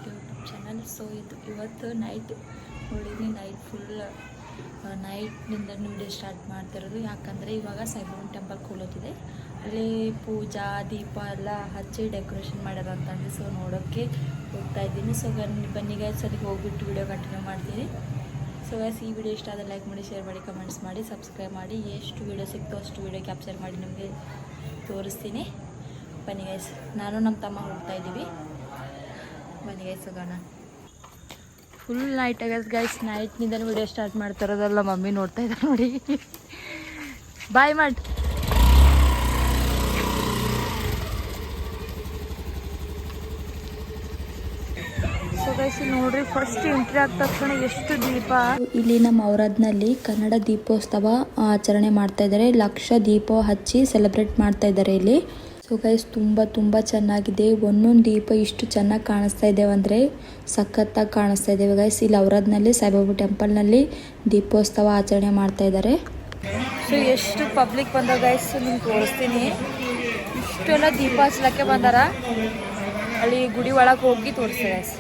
YouTube channel. So ಇವತ್ತು night ನೋಡಿದ್ನಿ, night full ನೈಟ್ನಿಂದ ವಿಡಿಯೋ ಸ್ಟಾರ್ಟ್ ಮಾಡ್ತಿರೋದು. ಯಾಕಂದರೆ ಇವಾಗ ಸಾಯಿಬಾಬಾ ಟೆಂಪಲ್ ಖೋಲೋತಿದೆ, ಅಲ್ಲಿ ಪೂಜಾ ದೀಪ ಎಲ್ಲ ಹಚ್ಚಿ ಡೆಕೋರೇಷನ್ ಮಾಡ್ಯಾರ ಅಂತಂದು. ಸೊ ನೋಡೋಕ್ಕೆ ಹೋಗ್ತಾ ಇದ್ದೀನಿ. ಸೊ ಬನ್ನಿ ಗೈಸ್, ಅಲ್ಲಿಗೆ ಹೋಗ್ಬಿಟ್ಟು ವಿಡಿಯೋ ಕಂಟಿನ್ಯೂ ಮಾಡ್ತೀನಿ. ಸೊ ಗೈಸ್, ಈ ವಿಡಿಯೋ ಇಷ್ಟ ಆದರೆ ಲೈಕ್ ಮಾಡಿ, ಶೇರ್ ಮಾಡಿ, ಕಮೆಂಟ್ಸ್ ಮಾಡಿ, ಸಬ್ಸ್ಕ್ರೈಬ್ ಮಾಡಿ. ಎಷ್ಟು ವಿಡಿಯೋ ಸಿಕ್ತೋ ಅಷ್ಟು ವಿಡಿಯೋ ಕ್ಯಾಪ್ಚರ್ ಮಾಡಿ ನಿಮಗೆ ತೋರಿಸ್ತೀನಿ. ಬನ್ನಿ ಗೈಸ್, ನಾನು ನಮ್ಮ ತಮ್ಮ ಹೋಗ್ತಾ ಇದ್ದೀವಿ. ಬನ್ನಿ ಗೈಸ್ ಹೋಗೋಣ. ಫುಲ್ ನೈಟ್ ಆಗೈತೆ ಗೈಸ್, ನೈಟ್ನಿಂದ ವಿಡಿಯೋ ಸ್ಟಾರ್ಟ್ ಮಾಡ್ತಾರೋದಲ್ಲ. ಮಮ್ಮಿ ನೋಡ್ತಾ ಇದ್ದಾರೆ ನೋಡಿ, ಬಾಯ್ ಮಾಡಿ. ಸೊ ಗೈಸ್ ನೋಡ್ರಿ, ಫಸ್ಟ್ ಎಂಟ್ರಿ ಆಗ್ತಾ ತಕ್ಷಣ ಎಷ್ಟು ದೀಪ. ಇಲ್ಲಿ ನಮ್ಮ ಔರಾದ್ನಲ್ಲಿ ಕನ್ನಡ ದೀಪೋತ್ಸವ ಆಚರಣೆ ಮಾಡ್ತಾ ಇದ್ದಾರೆ. ಲಕ್ಷ ದೀಪ ಹಚ್ಚಿ ಸೆಲೆಬ್ರೇಟ್ ಮಾಡ್ತಾ ಇದ್ದಾರೆ ಇಲ್ಲಿ. ಸೊ ಗೈಸ್ ತುಂಬ ಚೆನ್ನಾಗಿದೆ. ಒಂದೊಂದು ದೀಪ ಇಷ್ಟು ಚೆನ್ನಾಗಿ ಕಾಣಿಸ್ತಾ ಇದ್ದೇವೆ ಅಂದರೆ ಸಖತ್ತಾಗಿ ಕಾಣಿಸ್ತಾ ಇದ್ದೇವೆ ಗೈಸ್. ಇಲ್ಲಿ ಔರಾದ್ನಲ್ಲಿ ಸಾಯಿಬಾಬಾ ಟೆಂಪಲ್ನಲ್ಲಿ ದೀಪೋತ್ಸವ ಆಚರಣೆ ಮಾಡ್ತಾ ಇದ್ದಾರೆ. ಸೊ ಎಷ್ಟು ಪಬ್ಲಿಕ್ ಬಂದ ಗೈಸ್ ನಿಮ್ಗೆ ತೋರಿಸ್ತೀನಿ. ಇಷ್ಟೆಲ್ಲ ದೀಪ ಹಚ್ಚಲಕ್ಕೆ ಬಂದಾರ. ಅಲ್ಲಿ ಗುಡಿ ಒಳಗೆ ಹೋಗಿ ತೋರಿಸ್ತಾರೆ ಗೈಸ್.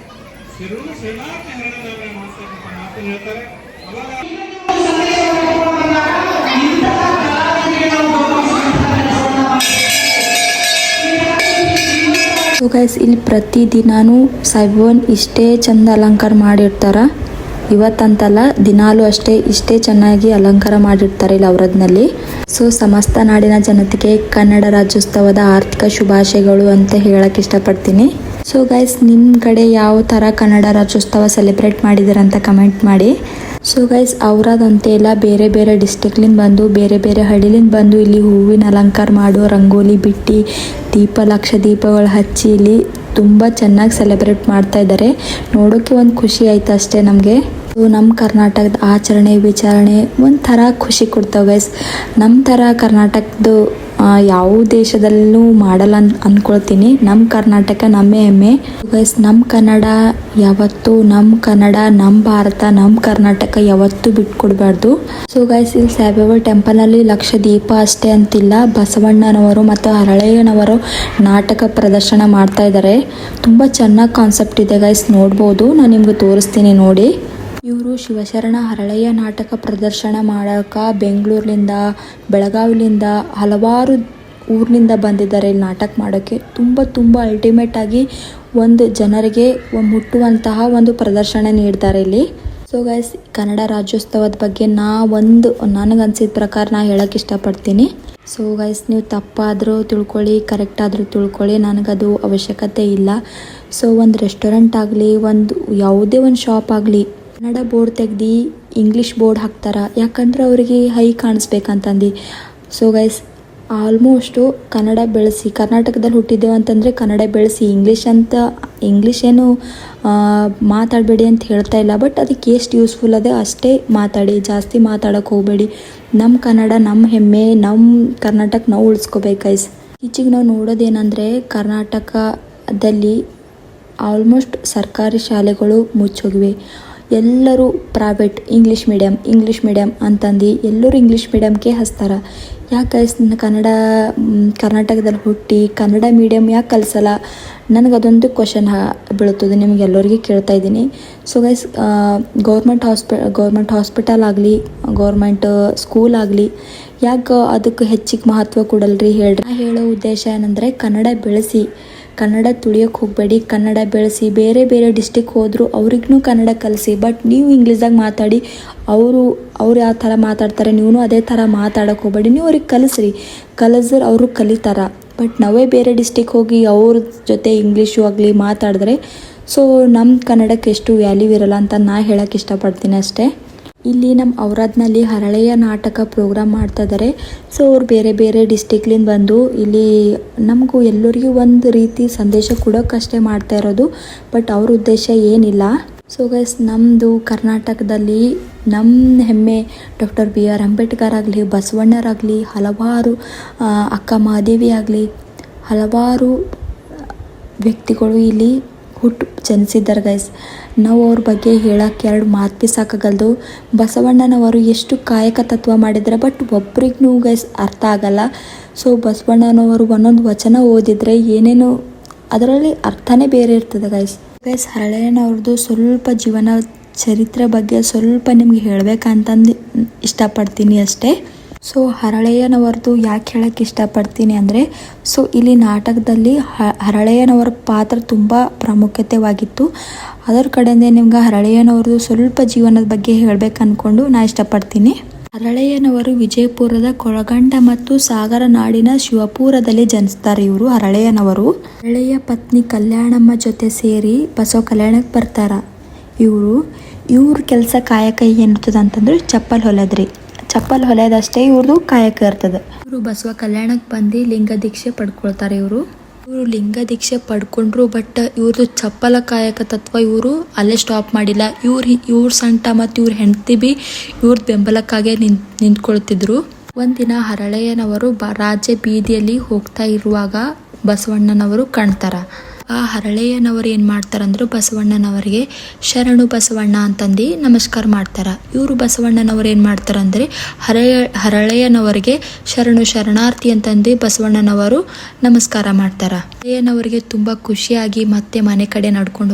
ಸೊ ಗೈಸ್, ಇಲ್ಲಿ ಪ್ರತಿದಿನಾನು ಸಾಯಿಬಾಬಾನ್ ಇಷ್ಟೇ ಚಂದ ಅಲಂಕಾರ ಮಾಡಿರ್ತಾರ. ಇವತ್ತಂತಲ್ಲ, ದಿನಾಲೂ ಇಷ್ಟೇ ಚೆನ್ನಾಗಿ ಅಲಂಕಾರ ಮಾಡಿರ್ತಾರೆ ಇಲ್ಲಿ ಔರಾದ್ನಲ್ಲಿ. ಸೊ ಸಮಸ್ತ ನಾಡಿನ ಜನತೆಗೆ ಕನ್ನಡ ರಾಜ್ಯೋತ್ಸವದ ಆರ್ಥಿಕ ಶುಭಾಶಯಗಳು ಅಂತ ಹೇಳಕ್ಕೆ ಇಷ್ಟಪಡ್ತೀನಿ. ಸೊ ಗೈಸ್, ನಿಮ್ಮ ಕಡೆ ಯಾವ ಥರ ಕನ್ನಡ ರಾಜ್ಯೋತ್ಸವ ಸೆಲೆಬ್ರೇಟ್ ಮಾಡಿದಾರಂತ ಕಮೆಂಟ್ ಮಾಡಿ. ಸೊ ಗೈಸ್, ಔರಾದ್ ಅಂತೆ ಎಲ್ಲ ಬೇರೆ ಬೇರೆ ಡಿಸ್ಟಿಕ್ಲಿಂದ ಬಂದು, ಬೇರೆ ಬೇರೆ ಹಳ್ಳಿಲಿಂದ ಬಂದು ಇಲ್ಲಿ ಹೂವಿನ ಅಲಂಕಾರ ಮಾಡೋ, ರಂಗೋಲಿ ಬಿಟ್ಟು, ಲಕ್ಷ ದೀಪಗಳು ಹಚ್ಚಿ ಇಲ್ಲಿ ತುಂಬ ಚೆನ್ನಾಗಿ ಸೆಲೆಬ್ರೇಟ್ ಮಾಡ್ತಾ ಇದ್ದಾರೆ. ನೋಡೋಕ್ಕೆ ಒಂದು ಖುಷಿ ಆಯ್ತು ಅಷ್ಟೇ ನಮಗೆ. ನಮ್ಮ ಕರ್ನಾಟಕದ ಆಚರಣೆ ವಿಚಾರಣೆ ಒಂಥರ ಖುಷಿ ಕೊಡ್ತಾವೆ ಗೈಸ್. ನಮ್ಮ ಥರ ಕರ್ನಾಟಕದ್ದು ಯಾವ ದೇಶದಲ್ಲೂ ಮಾಡಲ್ಲ ಅಂದ್ಕೊಳ್ತೀನಿ. ನಮ್ಮ ಕರ್ನಾಟಕ ನಮ್ಮೇ ಹೆಮ್ಮೆ ಗೈಸ್. ನಮ್ಮ ಕನ್ನಡ ಯಾವತ್ತೂ, ನಮ್ಮ ಕನ್ನಡ, ನಮ್ಮ ಭಾರತ, ನಮ್ಮ ಕರ್ನಾಟಕ ಯಾವತ್ತೂ ಬಿಟ್ಕೊಡ್ಬಾರ್ದು. ಸೊ ಗೈಸ್, ಇಲ್ಲಿ ಸಾಯಿಬಾಬಾ ಟೆಂಪಲ್ನಲ್ಲಿ ಲಕ್ಷ ದೀಪ ಅಷ್ಟೇ ಅಂತಿಲ್ಲ, ಬಸವಣ್ಣನವರು ಮತ್ತು ಹರಳಯ್ಯನವರು ನಾಟಕ ಪ್ರದರ್ಶನ ಮಾಡ್ತಾ ಇದ್ದಾರೆ. ತುಂಬ ಚೆನ್ನಾಗಿ ಕಾನ್ಸೆಪ್ಟ್ ಇದೆ ಗೈಸ್, ನೋಡ್ಬೋದು. ನಾನು ನಿಮ್ಗೆ ತೋರಿಸ್ತೀನಿ ನೋಡಿ. ಇವರು ಶಿವಶರಣ ಹರಳಯ್ಯ ನಾಟಕ ಪ್ರದರ್ಶನ ಮಾಡೋಕೆ ಬೆಂಗಳೂರಿನಿಂದ, ಬೆಳಗಾವಿಲಿಂದ, ಹಲವಾರು ಊರಿನಿಂದ ಬಂದಿದ್ದಾರೆ ಇಲ್ಲಿ ನಾಟಕ ಮಾಡೋಕ್ಕೆ. ತುಂಬ ಅಲ್ಟಿಮೇಟ್ ಆಗಿ ಒಂದು ಜನರಿಗೆ ಮುಟ್ಟುವಂತಹ ಒಂದು ಪ್ರದರ್ಶನ ನೀಡ್ತಾರೆ ಇಲ್ಲಿ. ಸೊ ಗೈಸ್, ಕನ್ನಡ ರಾಜ್ಯೋತ್ಸವದ ಬಗ್ಗೆ ನನಗನ್ಸಿದ ಪ್ರಕಾರ ನಾ ಹೇಳೋಕ್ಕೆ ಇಷ್ಟಪಡ್ತೀನಿ. ಸೊ ಗೈಸ್, ನೀವು ತಪ್ಪಾದರೂ ತಿಳ್ಕೊಳ್ಳಿ, ಕರೆಕ್ಟ್ ಆದರೂ ತಿಳ್ಕೊಳ್ಳಿ, ನನಗದು ಅವಶ್ಯಕತೆ ಇಲ್ಲ. ಸೊ ಒಂದು ರೆಸ್ಟೋರೆಂಟ್ ಆಗಲಿ, ಯಾವುದೇ ಒಂದು ಶಾಪ್ ಆಗಲಿ, ಕನ್ನಡ ಬೋರ್ಡ್ ತೆಗ್ದು ಇಂಗ್ಲೀಷ್ ಬೋರ್ಡ್ ಹಾಕ್ತಾರೆ. ಯಾಕಂದ್ರೆ ಅವರಿಗೆ ಹೈ ಕಾಣಿಸ್ಬೇಕಂತಂದು. ಸೊ ಗೈಸ್, ಆಲ್ಮೋಸ್ಟು ಕನ್ನಡ ಬೆಳೆಸಿ, ಕರ್ನಾಟಕದಲ್ಲಿ ಹುಟ್ಟಿದ್ದೇವೆ ಅಂತಂದರೆ ಕನ್ನಡ ಬೆಳೆಸಿ. ಇಂಗ್ಲೀಷ್ ಏನು ಮಾತಾಡಬೇಡಿ ಅಂತ ಹೇಳ್ತಾ ಇಲ್ಲ, ಬಟ್ ಅದಕ್ಕೆ ಎಷ್ಟು ಯೂಸ್ಫುಲ್ ಅದೇ ಅಷ್ಟೇ ಮಾತಾಡಿ, ಜಾಸ್ತಿ ಮಾತಾಡೋಕ್ಕೆ ಹೋಗಬೇಡಿ. ನಮ್ಮ ಕನ್ನಡ, ನಮ್ಮ ಹೆಮ್ಮೆ, ನಮ್ಮ ಕರ್ನಾಟಕ ನಾವು ಉಳಿಸ್ಕೋಬೇಕು ಗೈಸ್. ಈಚೆಗೆ ನಾವು ನೋಡೋದೇನೆಂದರೆ, ಕರ್ನಾಟಕದಲ್ಲಿ ಆಲ್ಮೋಸ್ಟ್ ಸರ್ಕಾರಿ ಶಾಲೆಗಳು ಮುಚ್ಚೋಗಿವೆ. ಎಲ್ಲರೂ ಪ್ರೈವೇಟ್ ಇಂಗ್ಲೀಷ್ ಮೀಡಿಯಮ್ ಅಂತಂದು ಎಲ್ಲರೂ ಇಂಗ್ಲೀಷ್ ಮೀಡಿಯಮ್ಗೆ ಹಚ್ತಾರೆ. ಯಾಕೆ ಕರ್ನಾಟಕದಲ್ಲಿ ಹುಟ್ಟಿ ಕನ್ನಡ ಮೀಡಿಯಮ್ ಯಾಕೆ ಕಲಿಸಲ್ಲ? ನನಗದೊಂದು ಕ್ವಶನ್ ಬೀಳ್ತದೆ, ನಿಮಗೆಲ್ಲರಿಗೂ ಕೇಳ್ತಾ ಇದ್ದೀನಿ. ಸೊ ಗೈಸ್, ಗೌರ್ಮೆಂಟ್ ಹಾಸ್ಪಿಟಲ್ ಆಗಲಿ, ಗೌರ್ಮೆಂಟ್ ಸ್ಕೂಲ್ ಆಗಲಿ, ಯಾಕೆ ಅದಕ್ಕೆ ಹೆಚ್ಚಿಗೆ ಮಹತ್ವ ಕೊಡಲ್ರಿ ಹೇಳ್ರಿ? ಹೇಳೋ ಉದ್ದೇಶ ಏನಂದರೆ, ಕನ್ನಡ ಬೆಳೆಸಿ, ಕನ್ನಡ ತುಳಿಯೋಕ್ಕೆ ಹೋಗಬೇಡಿ, ಕನ್ನಡ ಬೆಳೆಸಿ. ಬೇರೆ ಡಿಸ್ಟಿಕ್ ಹೋದರೂ ಅವ್ರಿಗೂ ಕನ್ನಡ ಕಲಿಸಿ. ಬಟ್ ನೀವು ಇಂಗ್ಲೀಷ್ದಾಗ ಮಾತಾಡಿ, ಅವರು ಯಾವ ಥರ ಮಾತಾಡ್ತಾರೆ ನೀವು ಅದೇ ಥರ ಮಾತಾಡೋಕ್ಕೆ ಹೋಗಬೇಡಿ. ನೀವು ಅವ್ರಿಗೆ ಕಲಿಸಿದ್ರೆ ಅವರು ಕಲಿತಾರ. ಬಟ್ ನಾವೇ ಬೇರೆ ಡಿಸ್ಟಿಕ್ ಹೋಗಿ ಅವ್ರ ಜೊತೆ ಇಂಗ್ಲೀಷು ಆಗಲಿ ಮಾತಾಡಿದ್ರೆ, ಸೊ ನಮ್ಮ ಕನ್ನಡಕ್ಕೆ ಎಷ್ಟು ವ್ಯಾಲ್ಯೂ ಇರಲ್ಲ ಅಂತ ನಾ ಹೇಳೋಕ್ಕೆ ಇಷ್ಟಪಡ್ತೀನಿ ಅಷ್ಟೇ. ಇಲ್ಲಿ ನಮ್ಮ ಔರಾದ್ನಲ್ಲಿ ಹರಳಯ್ಯ ನಾಟಕ ಪ್ರೋಗ್ರಾಮ್ ಮಾಡ್ತಾ ಇದ್ದಾರೆ. ಸೊ ಅವ್ರು ಬೇರೆ ಡಿಸ್ಟಿಕ್ಲಿಂದ ಬಂದು ಇಲ್ಲಿ ನಮಗೂ ಎಲ್ಲರಿಗೂ ಒಂದು ರೀತಿ ಸಂದೇಶ ಕೊಡೋಕ್ಕಷ್ಟೇ ಮಾಡ್ತಾ ಇರೋದು. ಬಟ್ ಅವ್ರ ಉದ್ದೇಶ ಏನಿಲ್ಲ. ಸೊ ಗೈಸ್, ನಮ್ಮದು ಕರ್ನಾಟಕದಲ್ಲಿ ನಮ್ಮ ಹೆಮ್ಮೆ ಡಾಕ್ಟರ್ BR ಅಂಬೇಡ್ಕರ್ ಆಗಲಿ, ಬಸವಣ್ಣರಾಗಲಿ, ಹಲವಾರು ಅಕ್ಕ ಮಹಾದೇವಿ ಆಗಲಿ, ಹಲವಾರು ವ್ಯಕ್ತಿಗಳು ಇಲ್ಲಿ ಜನಿಸಿದ್ದಾರೆ ಗೈಸ್. ನಾವು ಅವ್ರ ಬಗ್ಗೆ ಹೇಳೋಕ್ಕೆ 2 ಮಾತು ಸಾಕಾಗಲ್ದು. ಬಸವಣ್ಣನವರು ಎಷ್ಟು ಕಾಯಕ ತತ್ವ ಮಾಡಿದರೆ, ಬಟ್ ಒಬ್ರಿಗೂ ಗೈಸ್ ಅರ್ಥ ಆಗಲ್ಲ. ಸೊ ಬಸವಣ್ಣನವರು ಒಂದೊಂದು ವಚನ ಓದಿದರೆ ಏನೇನು ಅದರಲ್ಲಿ ಅರ್ಥನೇ ಬೇರೆ ಇರ್ತದೆ ಗೈಸ್. ಗೈಸ್, ಹರಳೆಯನವ್ರದ್ದು ಸ್ವಲ್ಪ ಜೀವನ ಚರಿತ್ರೆ ಬಗ್ಗೆ ಸ್ವಲ್ಪ ನಿಮ್ಗೆ ಹೇಳ್ಬೇಕಂತಂದು ಇಷ್ಟಪಡ್ತೀನಿ ಅಷ್ಟೇ. ಸೊ ಹರಳೆಯನವರದು ಯಾಕೆ ಹೇಳಕ್ಕೆ ಇಷ್ಟಪಡ್ತೀನಿ ಅಂದರೆ, ಸೊ ಇಲ್ಲಿ ನಾಟಕದಲ್ಲಿ ಹರಳೆಯನವರ ಪಾತ್ರ ತುಂಬ ಪ್ರಾಮುಖ್ಯತೆವಾಗಿತ್ತು. ಅದರ ಕಡೆಯಿಂದ ನಿಮ್ಗೆ ಹರಳೆಯನವ್ರದ್ದು ಸ್ವಲ್ಪ ಜೀವನದ ಬಗ್ಗೆ ಹೇಳ್ಬೇಕು ಅಂದ್ಕೊಂಡು ನಾ ಇಷ್ಟಪಡ್ತೀನಿ. ಹರಳೆಯನವರು ವಿಜಯಪುರದ ಕೊಳಗಂಡ ಮತ್ತು ಸಾಗರ ನಾಡಿನ ಶಿವಪುರದಲ್ಲಿ ಜನಿಸ್ತಾರೆ. ಇವರು ಹರಳೆಯನವರು ಹರಳೆಯ ಪತ್ನಿ ಕಲ್ಯಾಣಮ್ಮ ಜೊತೆ ಸೇರಿ ಬಸವ ಕಲ್ಯಾಣಕ್ಕೆ ಬರ್ತಾರ. ಇವ್ರ ಕೆಲಸ ಕಾಯಕ ಏನಿರ್ತದ ಅಂತಂದ್ರೆ ಚಪ್ಪಲ್ ಹೊಲದ್ರಿ. ಚಪ್ಪಲ್ ಹೊಲೆದಷ್ಟೇ ಇವ್ರದ್ದು ಕಾಯಕ ಇರ್ತದೆ. ಇವರು ಬಸವ ಕಲ್ಯಾಣಕ್ಕೆ ಬಂದು ಲಿಂಗ ದೀಕ್ಷೆ ಪಡ್ಕೊಳ್ತಾರೆ. ಇವರು ಲಿಂಗ ದೀಕ್ಷೆ ಪಡ್ಕೊಂಡ್ರು, ಬಟ್ ಇವ್ರದ್ದು ಚಪ್ಪಲ ಕಾಯಕ ತತ್ವ ಇವರು ಅಲ್ಲೇ ಸ್ಟಾಪ್ ಮಾಡಿಲ್ಲ. ಇವ್ರ ಸಂಟ ಮತ್ತು ಇವ್ರ ಹೆಂಡತಿ ಬಿ ಇವ್ರ ಬೆಂಬಲಕ್ಕಾಗೆ ನಿಂತ್ಕೊಳ್ತಿದ್ರು. ಒಂದಿನ ಹರಳೆಯನವರು ರಾಜ್ಯ ಬೀದಿಯಲ್ಲಿ ಹೋಗ್ತಾ ಇರುವಾಗ ಬಸವಣ್ಣನವರು ಕಾಣ್ತಾರ. ಆ ಹರಳೆಯನವರು ಏನು ಮಾಡ್ತಾರಂದ್ರೆ ಬಸವಣ್ಣನವರಿಗೆ ಶರಣು ಬಸವಣ್ಣ ಅಂತಂದು ನಮಸ್ಕಾರ ಮಾಡ್ತಾರ. ಇವರು ಬಸವಣ್ಣನವರು ಏನು ಮಾಡ್ತಾರಂದ್ರೆ ಹರಳೆಯನವರಿಗೆ ಶರಣಾರ್ಥಿ ಅಂತಂದು ಬಸವಣ್ಣನವರು ನಮಸ್ಕಾರ ಮಾಡ್ತಾರ. ಹರಳೆಯನವರಿಗೆ ತುಂಬ ಖುಷಿಯಾಗಿ ಮತ್ತೆ ಮನೆ ಕಡೆ ನಡ್ಕೊಂಡು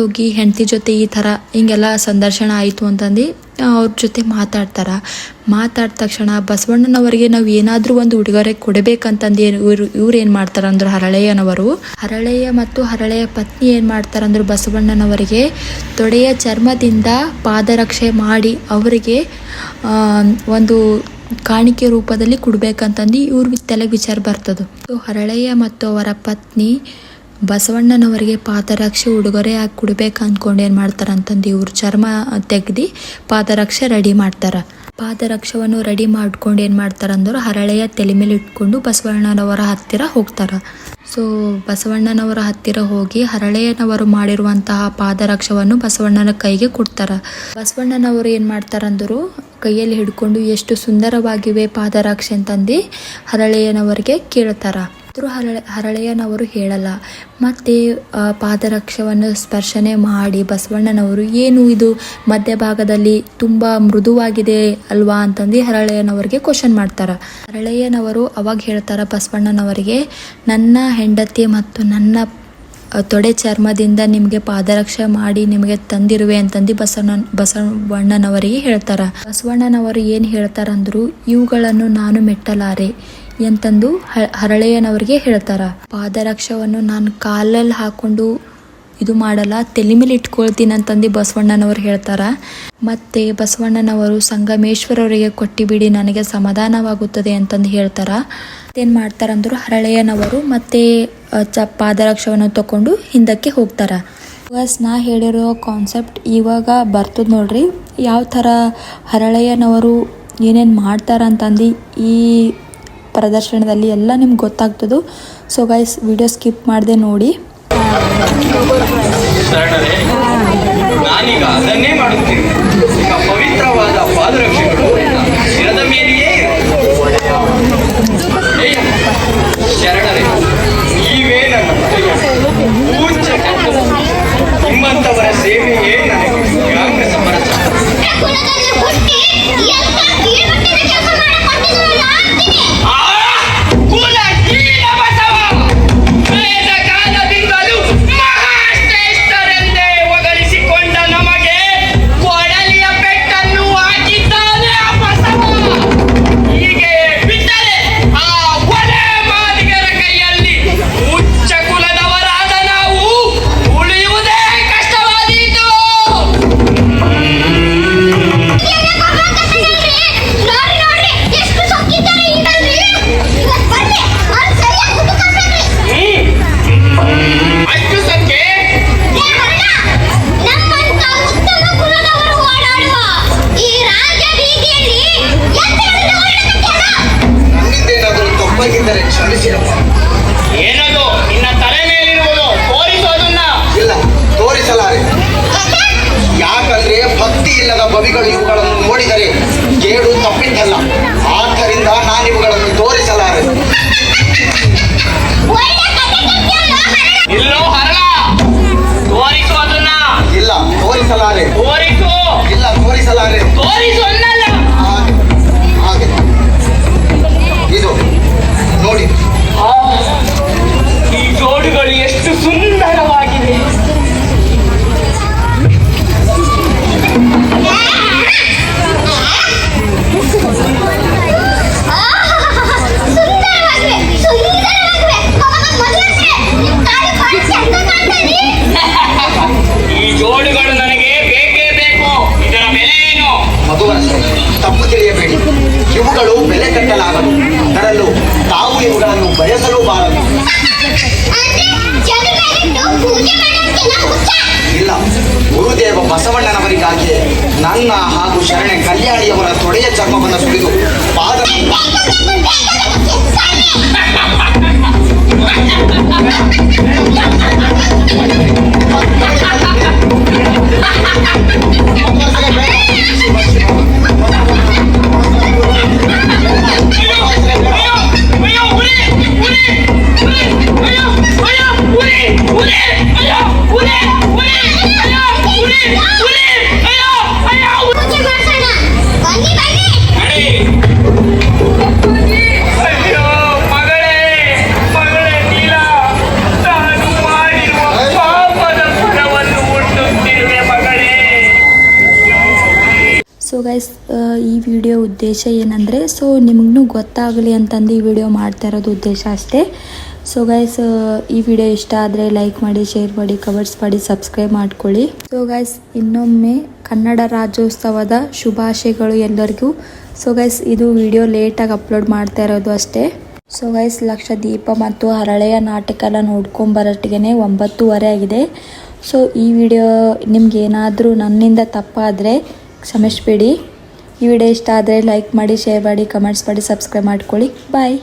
ಹೋಗಿ ಹೆಂಡತಿ ಜೊತೆ ಈ ಥರ ಹಿಂಗೆಲ್ಲ ಸಂದರ್ಶನ ಆಯಿತು ಅಂತಂದು ಅವ್ರ ಜೊತೆ ಮಾತಾಡಿದ ತಕ್ಷಣ ಬಸವಣ್ಣನವರಿಗೆ ನಾವು ಏನಾದರೂ ಒಂದು ಉಡುಗೊರೆ ಕೊಡಬೇಕಂತಂದು ಇವ್ರು ಏನು ಮಾಡ್ತಾರಂದ್ರೆ ಹರಳೆಯ ಮತ್ತು ಹರಳೆಯ ಪತ್ನಿ ಏನು ಮಾಡ್ತಾರಂದ್ರೆ ಬಸವಣ್ಣನವರಿಗೆ ತೊಡೆಯ ಚರ್ಮದಿಂದ ಪಾದರಕ್ಷೆ ಮಾಡಿ ಅವರಿಗೆ ಒಂದು ಕಾಣಿಕೆ ರೂಪದಲ್ಲಿ ಕೊಡ್ಬೇಕಂತಂದು ಇವ್ರ ತಲೆಗೆ ವಿಚಾರ ಬರ್ತದೆ. ಸೊ ಹರಳೆಯ ಮತ್ತು ಅವರ ಪತ್ನಿ ಬಸವಣ್ಣನವರಿಗೆ ಪಾದರಕ್ಷೆ ಉಡುಗೊರೆಯಾಗಿ ಕೊಡ್ಬೇಕು ಅಂದ್ಕೊಂಡು ಏನು ಮಾಡ್ತಾರೆ ಅಂತಂದು ಇವ್ರ ಚರ್ಮ ತೆಗ್ದು ಪಾದರಕ್ಷೆ ರೆಡಿ ಮಾಡ್ತಾರೆ. ಪಾದರಕ್ಷವನ್ನು ರೆಡಿ ಮಾಡ್ಕೊಂಡು ಏನು ಮಾಡ್ತಾರಂದ್ರೆ ಹರಳೆಯ ತಲೆ ಮೇಲೆ ಇಟ್ಕೊಂಡು ಬಸವಣ್ಣನವರ ಹತ್ತಿರ ಹೋಗ್ತಾರೆ. ಸೊ ಬಸವಣ್ಣನವರ ಹತ್ತಿರ ಹೋಗಿ ಹರಳೆಯನವರು ಮಾಡಿರುವಂತಹ ಪಾದರಕ್ಷವನ್ನು ಬಸವಣ್ಣನ ಕೈಗೆ ಕೊಡ್ತಾರೆ. ಬಸವಣ್ಣನವರು ಏನು ಮಾಡ್ತಾರಂದ್ರು ಕೈಯಲ್ಲಿ ಹಿಡ್ಕೊಂಡು ಎಷ್ಟು ಸುಂದರವಾಗಿವೆ ಪಾದರಕ್ಷೆ ಅಂತಂದು ಹರಳೆಯನವರಿಗೆ ಕೇಳ್ತಾರ. ಹರಳೆಯನವರು ಹೇಳಲ್ಲ. ಮತ್ತೆ ಪಾದರಕ್ಷವನ್ನು ಸ್ಪರ್ಶನೆ ಮಾಡಿ ಬಸವಣ್ಣನವರು ಏನು ಇದು ಮಧ್ಯಭಾಗದಲ್ಲಿ ತುಂಬ ಮೃದುವಾಗಿದೆ ಅಲ್ವಾ ಅಂತಂದು ಹರಳೆಯನವರಿಗೆ ಕ್ವಶನ್ ಮಾಡ್ತಾರೆ. ಹರಳೆಯನವರು ಅವಾಗ ಹೇಳ್ತಾರೆ ಬಸವಣ್ಣನವರಿಗೆ, ನನ್ನ ಹೆಂಡತಿ ಮತ್ತು ನನ್ನ ತೊಡೆ ಚರ್ಮದಿಂದ ನಿಮಗೆ ಪಾದರಕ್ಷೆ ಮಾಡಿ ನಿಮಗೆ ತಂದಿರುವೆ ಅಂತಂದು ಬಸವಣ್ಣನವರಿಗೆ ಹೇಳ್ತಾರೆ. ಬಸವಣ್ಣನವರು ಏನು ಹೇಳ್ತಾರಂದ್ರು, ಇವುಗಳನ್ನು ನಾನು ಮೆಟ್ಟಲಾರೆ ಎಂತಂದು ಹರಳೆಯನವರಿಗೆ ಹೇಳ್ತಾರ. ಪಾದರಕ್ಷವನ್ನು ನಾನು ಕಾಲಲ್ಲಿ ಹಾಕೊಂಡು ಇದು ಮಾಡಲ್ಲ, ತಲೆ ಮೇಲೆ ಇಟ್ಕೊಳ್ತೀನಿ ಅಂತಂದು ಬಸವಣ್ಣನವರು ಹೇಳ್ತಾರ. ಮತ್ತೆ ಬಸವಣ್ಣನವರು ಸಂಗಮೇಶ್ವರವರಿಗೆ ಕೊಟ್ಟಿಬಿಡಿ, ನನಗೆ ಸಮಾಧಾನವಾಗುತ್ತದೆ ಅಂತಂದು ಹೇಳ್ತಾರ. ಏನು ಮಾಡ್ತಾರಂದ್ರು ಹರಳೆಯನವರು ಮತ್ತೆ ಪಾದರಕ್ಷವನ್ನು ತಗೊಂಡು ಹಿಂದಕ್ಕೆ ಹೋಗ್ತಾರ. ನಾ ಹೇಳಿರೋ ಕಾನ್ಸೆಪ್ಟ್ ಇವಾಗ ಬರ್ತದೆ ನೋಡ್ರಿ, ಯಾವ ಥರ ಹರಳೆಯನವರು ಏನೇನು ಮಾಡ್ತಾರಂತಂದು ಈ ಪ್ರದರ್ಶನದಲ್ಲಿ ಎಲ್ಲ ನಿಮ್ಗೆ ಗೊತ್ತಾಗ್ತದೆ. ಸೊ ಗೈಸ್, ವಿಡಿಯೋ ಸ್ಕಿಪ್ ಮಾಡದೆ ನೋಡಿ. ನಾನೀಗ ಅದನ್ನೇ ಮಾಡುತ್ತೇನೆ. ಪವಿತ್ರವಾದ ಪಾದರಕ್ಷೆಗಳು ಶಿರದ ಮೇಲೆಯೇ ಶರಣರೇ, ನೀವೇ ನನ್ನ ಪೂಜ್ಯ ನಿಮ್ಮಂಥವರ ಸೇವೆಯೇ ನನಗೆ ತ್ಯಾಗ ಸಮರಸ. ಉಚ್ಚ ಕುಲದವರಾದ ನಾವು ಉಳಿಯುವುದೇ ಕಷ್ಟವಾದೀತು. ಜೋಡುಗಳು ನನಗೆ ಬೇಕೇ ಬೇಕು. ಇದರ ಬೆಲೆ ಏನು? ಮಧುವರಸೆ, ತಪ್ಪು ತಿಳಿಯಬೇಡಿ. ಇವುಗಳು ಬೆಲೆ ಕಟ್ಟಲಾಗದು. ಅದರಲ್ಲೂ ತಾವು ಇವುಗಳನ್ನು ಬಯಸಲೂಬಾರದು. ಇಲ್ಲ, ಗುರುದೇವ ಬಸವಣ್ಣನವರಿಗಾಗಿಯೇ ನನ್ನ ಹಾಗೂ ಶರಣೆ ಕಲ್ಯಾಣಿಯವರ ತೊಡೆಯ ಚರ್ಮವನ್ನು ಸುಳಿದು ಪಾದ ಅಯ್ಯೋ ಮಗಳೇ, ಮಗಳೇ ನೀಲ, ನಾನು ಮಾಡಿರುವ ಪಾಪದ ಫಲವನ್ನು ಉಣ್ಣುತ್ತಿರುವೆ ಮಗಳೇ. ಸೊ ಗೈಸ್, ಈ ವಿಡಿಯೋ ಉದ್ದೇಶ ಏನಂದರೆ, ಸೊ ನಿಮಗೂ ಗೊತ್ತಾಗಲಿ ಅಂತಂದು ಈ ವಿಡಿಯೋ ಮಾಡ್ತಾ ಇರೋದು ಉದ್ದೇಶ ಅಷ್ಟೇ. ಸೊ ಗೈಸ್, ಈ ವಿಡಿಯೋ ಇಷ್ಟ ಆದರೆ ಲೈಕ್ ಮಾಡಿ, ಶೇರ್ ಮಾಡಿ, ಕಮೆಂಟ್ಸ್ ಮಾಡಿ, ಸಬ್ಸ್ಕ್ರೈಬ್ ಮಾಡ್ಕೊಳ್ಳಿ. ಸೊ ಗೈಸ್, ಇನ್ನೊಮ್ಮೆ ಕನ್ನಡ ರಾಜ್ಯೋತ್ಸವದ ಶುಭಾಶಯಗಳು ಎಲ್ಲರಿಗೂ. ಸೊ ಗೈಸ್, ಇದು ವಿಡಿಯೋ ಲೇಟಾಗಿ ಅಪ್ಲೋಡ್ ಮಾಡ್ತಾ ಇರೋದು ಅಷ್ಟೇ. ಸೊ ಗೈಸ್, ಲಕ್ಷದೀಪ ಮತ್ತು ಹರಳೆಯ ನಾಟಕ ಎಲ್ಲ ನೋಡ್ಕೊಂಬರಟ್ಟಿಗೆ 9:30 ಆಗಿದೆ. ಸೊ ಈ ವಿಡಿಯೋ ನಿಮ್ಗೆ ಏನಾದರೂ ನನ್ನಿಂದ ತಪ್ಪಾದರೆ ಕ್ಷಮಿಸಬೇಡಿ. ಈ ವಿಡಿಯೋ ಇಷ್ಟ ಆದರೆ ಲೈಕ್ ಮಾಡಿ, ಶೇರ್ ಮಾಡಿ, ಕಮೆಂಟ್ಸ್ ಮಾಡಿ, ಸಬ್ಸ್ಕ್ರೈಬ್ ಮಾಡ್ಕೊಳ್ಳಿ. ಬಾಯ್.